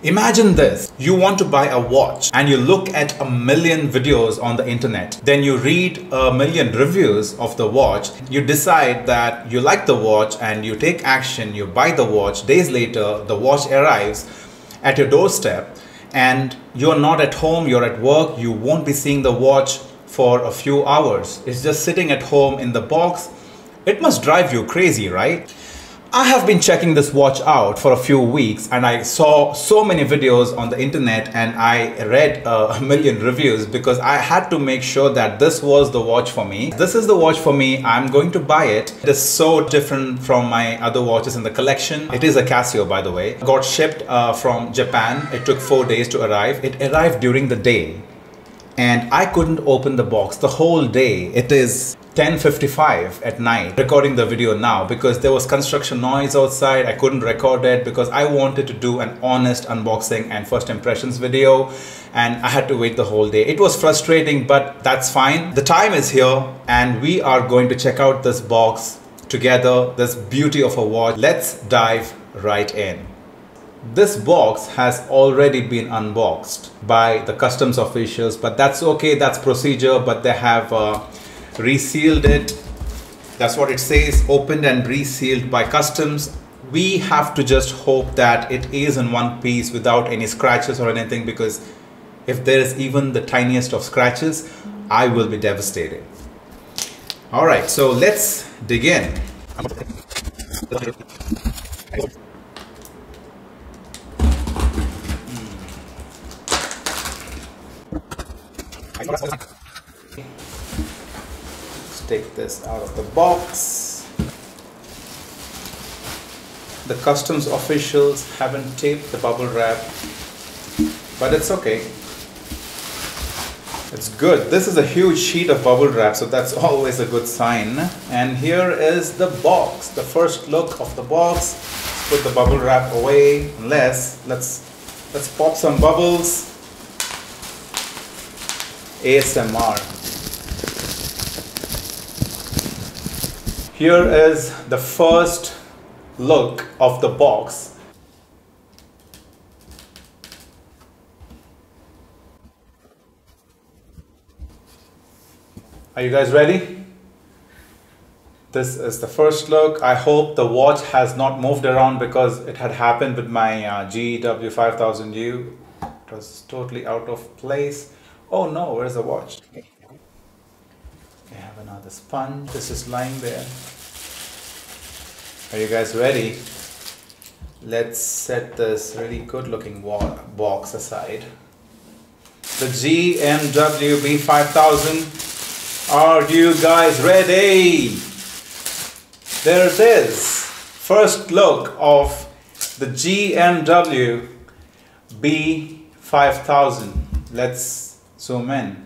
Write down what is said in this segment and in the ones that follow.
Imagine this, you want to buy a watch and you look at a million videos on the internet. Then you read a million reviews of the watch. You decide that you like the watch and you take action, you buy the watch. Days later, the watch arrives at your doorstep and you're not at home, you're at work. You won't be seeing the watch for a few hours. It's just sitting at home in the box. It must drive you crazy, right? I have been checking this watch out for a few weeks and I saw so many videos on the internet and I read a million reviews because I had to make sure that this was the watch for me. This is the watch for me. I'm going to buy it. It is so different from my other watches in the collection. It is a Casio, by the way. It got shipped from Japan. It took 4 days to arrive. It arrived during the day and I couldn't open the box the whole day. It is 10:55 at night recording the video now because there was construction noise outside. I couldn't record it because I wanted to do an honest unboxing and first impressions video and I had to wait the whole day. It was frustrating, but that's fine. The time is here and we are going to check out this box together, this beauty of a watch. Let's dive right in. This box has already been unboxed by the customs officials, but that's okay, that's procedure. But they have resealed it. That's what it says, opened and resealed by customs. We have to just hope that it is in one piece without any scratches or anything, because if there is even the tiniest of scratches, I will be devastated. All right, so let's dig in. Take this out of the box. The customs officials haven't taped the bubble wrap, but it's okay. It's good. This is a huge sheet of bubble wrap, so that's always a good sign. And here is the box, the first look of the box. Let's put the bubble wrap away. Let's pop some bubbles. ASMR. Here is the first look of the box. Are you guys ready? This is the first look. I hope the watch has not moved around because it had happened with my GW5000U. It was totally out of place. Oh no, where's the watch? We have another sponge. This is lying there. Are you guys ready? Let's set this really good looking box aside. The GMW B5000. Are you guys ready? There it is. First look of the GMW B5000. Let's zoom in.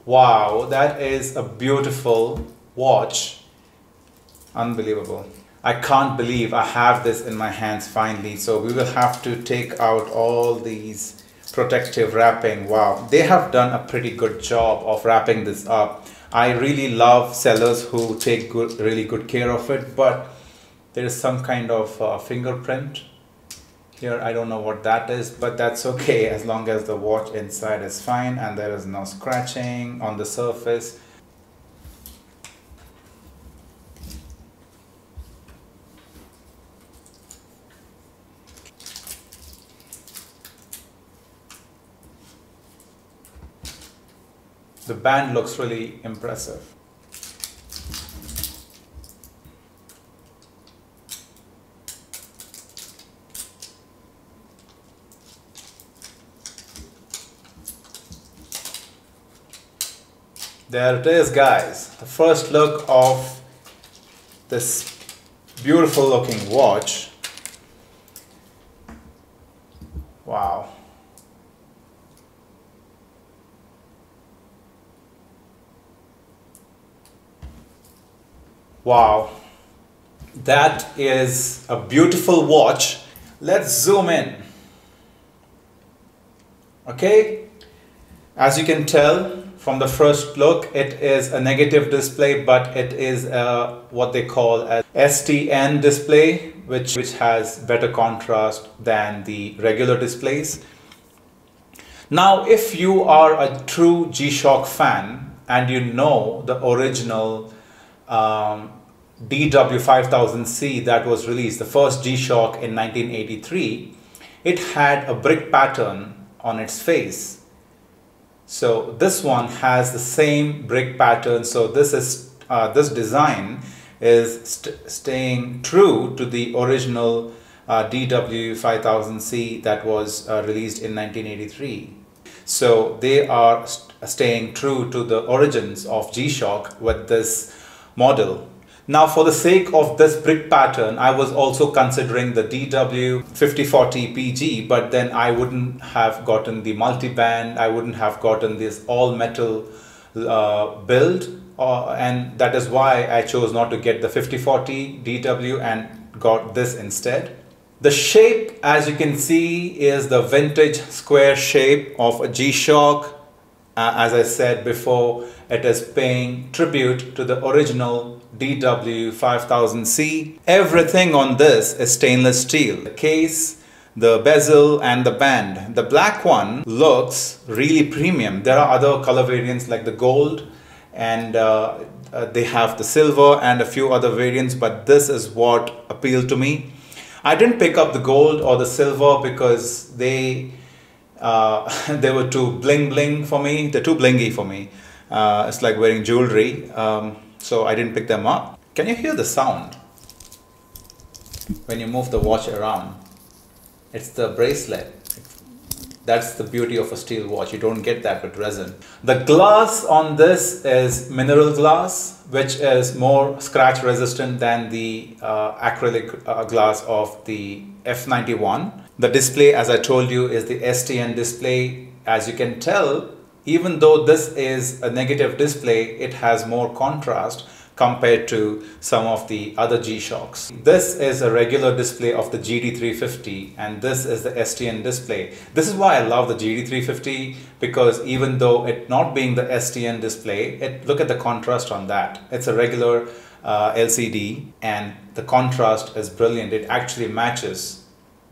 Wow, that is a beautiful watch. Unbelievable. I can't believe I have this in my hands finally. So we will have to take out all these protective wrapping. Wow, they have done a pretty good job of wrapping this up. I really love sellers who take really good care of it, but there is some kind of fingerprint here. I don't know what that is, but that's okay as long as the watch inside is fine and there is no scratching on the surface. The band looks really impressive. There it is, guys. The first look of this beautiful looking watch. Wow. Wow. That is a beautiful watch. Let's zoom in. Okay. As you can tell, from the first look, it is a negative display, but it is what they call a STN display. which has better contrast than the regular displays. Now, if you are a true G-Shock fan and you know the original DW5000C that was released, the first G-Shock in 1983, it had a brick pattern on its face. So this one has the same brick pattern. So this design is staying true to the original DW5000C that was released in 1983. So they are staying true to the origins of G-Shock with this model. Now, for the sake of this brick pattern, I was also considering the DW5040PG, but then I wouldn't have gotten the multi-band, I wouldn't have gotten this all-metal build, and that is why I chose not to get the 5040 DW and got this instead. The shape, as you can see, is the vintage square shape of a G-Shock. As I said before, it is paying tribute to the original DW5000C. Everything on this is stainless steel. The case, the bezel and the band. The black one looks really premium. There are other color variants like the gold, and they have the silver and a few other variants, but this is what appealed to me. I didn't pick up the gold or the silver because they were too bling bling for me. They're too blingy for me. It's like wearing jewelry. So I didn't pick them up. Can you hear the sound when you move the watch around? It's the bracelet. That's the beauty of a steel watch. You don't get that with resin. The glass on this is mineral glass, which is more scratch resistant than the acrylic glass of the F91. The display, as I told you, is the STN display. As you can tell, even though this is a negative display, it has more contrast compared to some of the other G-Shocks. This is a regular display of the GD350 and this is the STN display. This is why I love the GD350, because even though it not being the STN display, look at the contrast on that. It's a regular LCD and the contrast is brilliant. It actually matches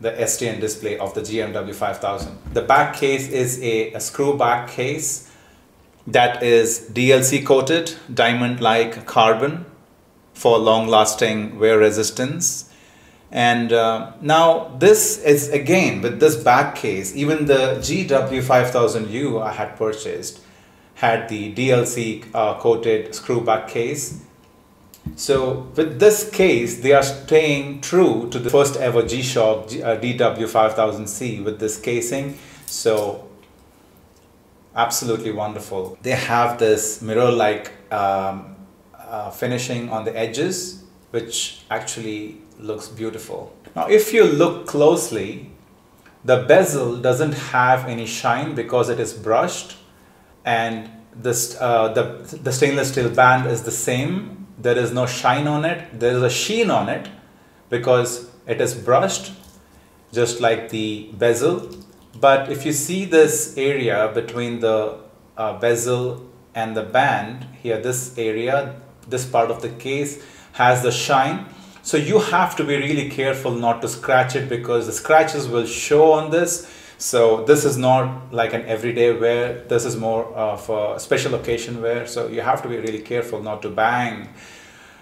the STN display of the GMW 5000. The back case is a screw back case that is DLC coated, diamond-like carbon for long-lasting wear resistance. And now this is again with this back case. Even the GW5000U I had purchased had the DLC coated screw back case. So with this case, they are staying true to the first ever G-Shock DW5000C with this casing. So absolutely wonderful. They have this mirror-like finishing on the edges, which actually looks beautiful. Now, if you look closely, the bezel doesn't have any shine because it is brushed, and this the stainless steel band is the same. There is no shine on it. There is a sheen on it because it is brushed, just like the bezel. But if you see this area between the bezel and the band here, this area, this part of the case has the shine. So you have to be really careful not to scratch it because the scratches will show on this. So this is not like an everyday wear. This is more of a special occasion wear. So you have to be really careful not to bang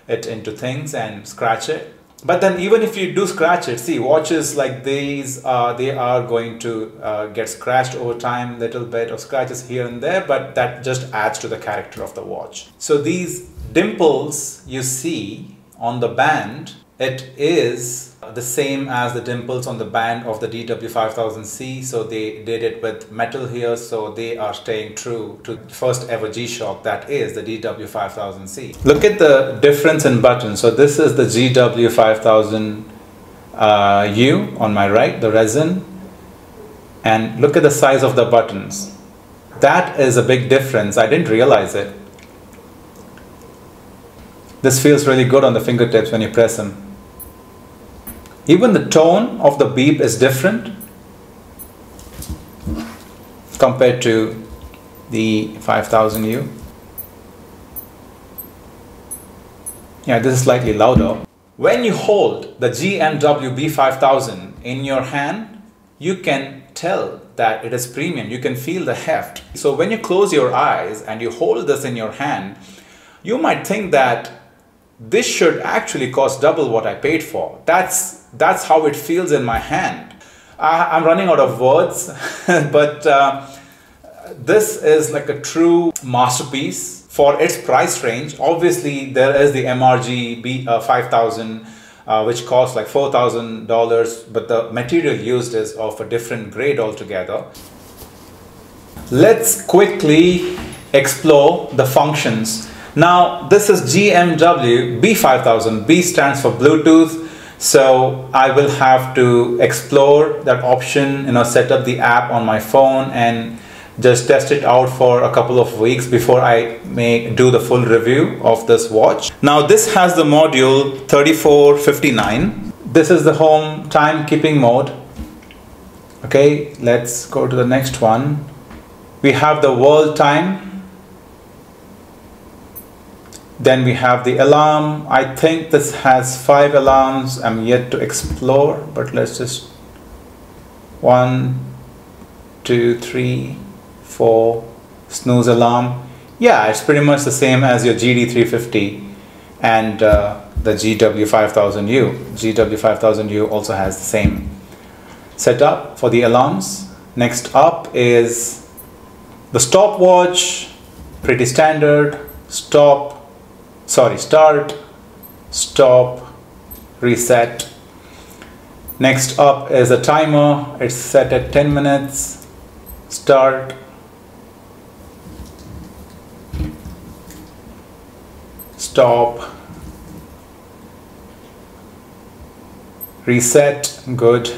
it into things and scratch it. But then even if you do scratch it, see, watches like these, they are going to get scratched over time, little bit of scratches here and there, but that just adds to the character of the watch. So these dimples you see on the band, it is the same as the dimples on the band of the DW5000C. So they did it with metal here, so they are staying true to the first ever G-Shock, that is the DW5000C. Look at the difference in buttons. So this is the GW5000U on my right, the resin, and look at the size of the buttons. That is a big difference. I didn't realize it. This feels really good on the fingertips when you press them. Even the tone of the beep is different compared to the 5000U. Yeah, this is slightly louder. When you hold the GMW B5000 in your hand, you can tell that it is premium. You can feel the heft. So when you close your eyes and you hold this in your hand, you might think that this should actually cost double what I paid for. That's how it feels in my hand. I'm running out of words, but this is like a true masterpiece for its price range. Obviously, there is the MRG B5000, which costs like $4,000, but the material used is of a different grade altogether. Let's quickly explore the functions. Now, this is GMW B5000. B stands for Bluetooth. So I will have to explore that option, set up the app on my phone and just test it out for a couple of weeks before I may do the full review of this watch. Now this has the module 3459. This is the home timekeeping mode. Okay, let's go to the next one. We have the world time. Then we have the alarm. I think this has 5 alarms. I'm yet to explore, but let's just 1, 2, 3, 4 snooze alarm. Yeah, it's pretty much the same as your GD350 and the GW5000U. GW5000U also has the same setup for the alarms. Next up is the stopwatch. Pretty standard. Start, stop, reset. Next up is a timer. It's set at 10 minutes. Start, stop, reset. Good.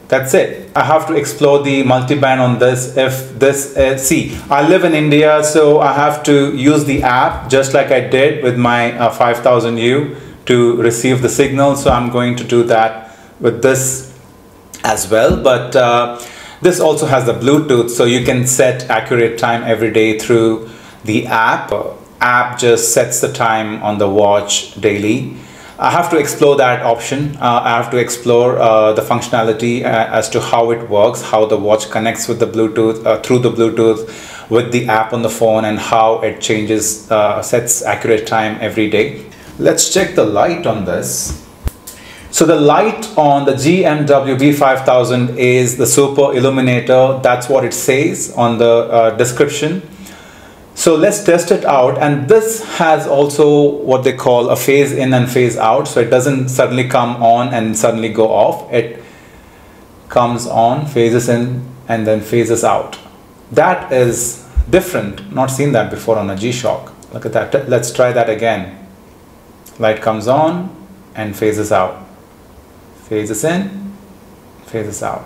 That's it. I have to explore the multiband on this. If this see, I live in India, so I have to use the app just like I did with my 5000U to receive the signal. So I'm going to do that with this as well. But this also has the Bluetooth, so you can set accurate time every day through the app. App just sets the time on the watch daily. I have to explore that option. I have to explore the functionality as to how it works, how the watch connects with the Bluetooth, through the Bluetooth with the app on the phone, and how it changes, sets accurate time every day. Let's check the light on this. So the light on the GMW B5000 is the Super Illuminator. That's what it says on the description. So let's test it out, and this has also what they call a phase in and phase out, so it doesn't suddenly come on and suddenly go off. It comes on, phases in, and then phases out. That is different. Not seen that before on a G-Shock. Look at that. Let's try that again. Light comes on and phases out. Phases in, phases out.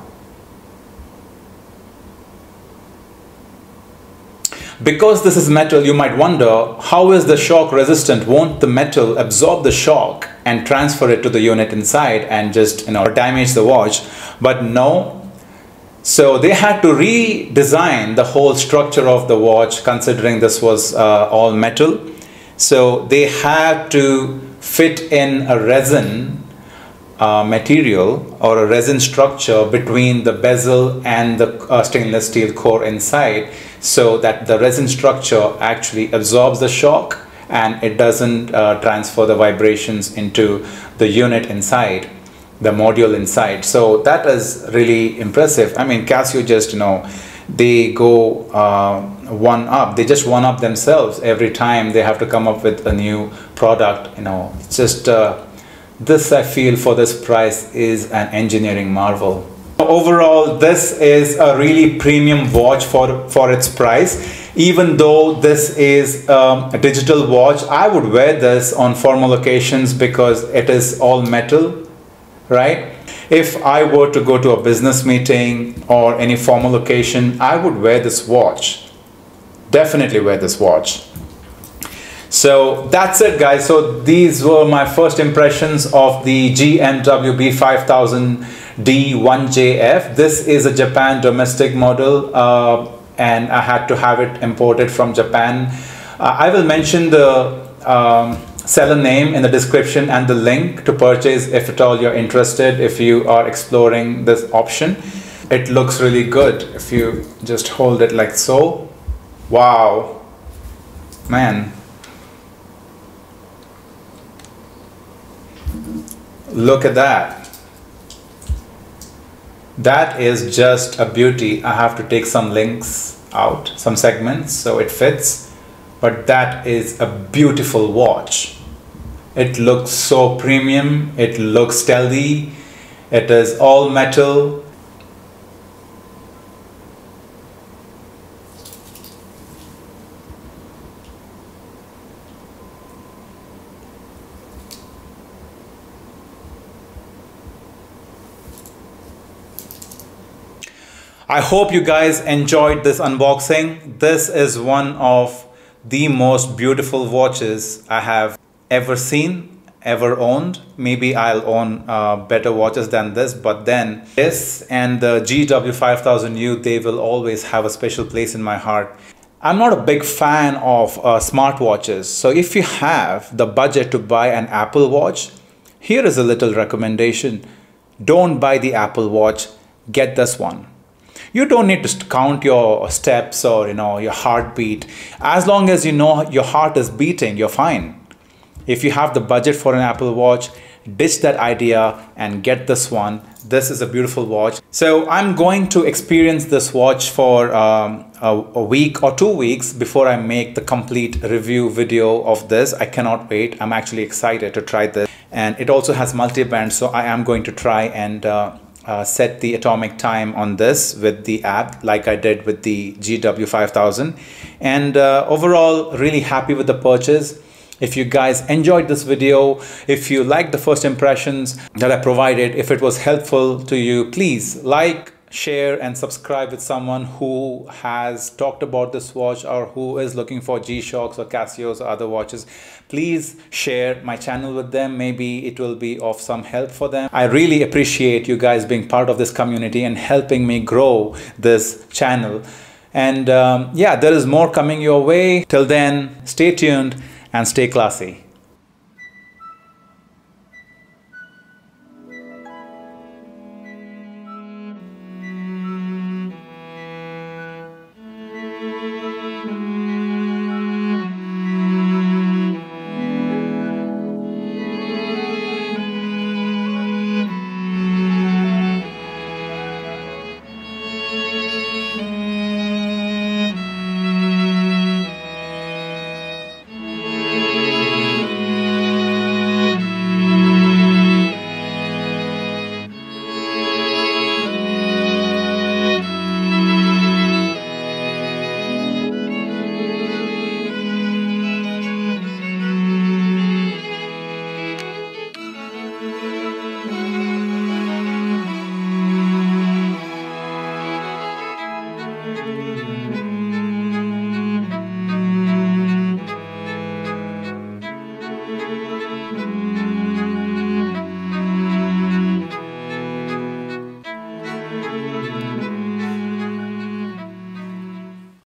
Because this is metal, you might wonder, how is the shock resistant? Won't the metal absorb the shock and transfer it to the unit inside and just damage the watch? But no. So they had to redesign the whole structure of the watch, considering this was all metal. So they had to fit in a resin material or a resin structure between the bezel and the stainless steel core inside, so that the resin structure actually absorbs the shock and it doesn't transfer the vibrations into the unit inside, the module inside. So that is really impressive. I mean, Casio just, they go one up. They just one up themselves every time they have to come up with a new product. It's just this, I feel, for this price is an engineering marvel. Overall, this is a really premium watch for its price. Even though this is a digital watch, I would wear this on formal occasions because it is all metal, right? If I were to go to a business meeting or any formal occasion, I would wear this watch. Definitely wear this watch. So that's it, guys. So these were my first impressions of the GMW B5000D1JF. This is a Japan domestic model, and I had to have it imported from Japan. I will mention the seller name in the description and the link to purchase if at all you're interested, if you are exploring this option. It looks really good if you just hold it like so. Wow, man. Look at that. That is just a beauty. I have to take some links out, some segments, so it fits. But that is a beautiful watch. It looks so premium. It looks stealthy. It is all metal. I hope you guys enjoyed this unboxing. This is one of the most beautiful watches I have ever seen, ever owned. Maybe I'll own better watches than this, but then this and the GW5000U, they will always have a special place in my heart. I'm not a big fan of smartwatches, so if you have the budget to buy an Apple Watch, here is a little recommendation. Don't buy the Apple Watch, get this one. You don't need to count your steps or your heartbeat. As long as you know your heart is beating, you're fine. If you have the budget for an Apple Watch, ditch that idea and get this one. This is a beautiful watch. So I'm going to experience this watch for a week or 2 weeks before I make the complete review video of this. I cannot wait. I'm actually excited to try this. And it also has multi-band, so I am going to try and set the atomic time on this with the app like I did with the GW5000. And overall, really happy with the purchase. If you guys enjoyed this video, if you liked the first impressions that I provided, if it was helpful to you, please like, share and subscribe with someone who has talked about this watch or who is looking for G-Shocks or Casios or other watches. Please share my channel with them. Maybe it will be of some help for them. I really appreciate you guys being part of this community and helping me grow this channel. And yeah, there is more coming your way. Till then, stay tuned and stay classy.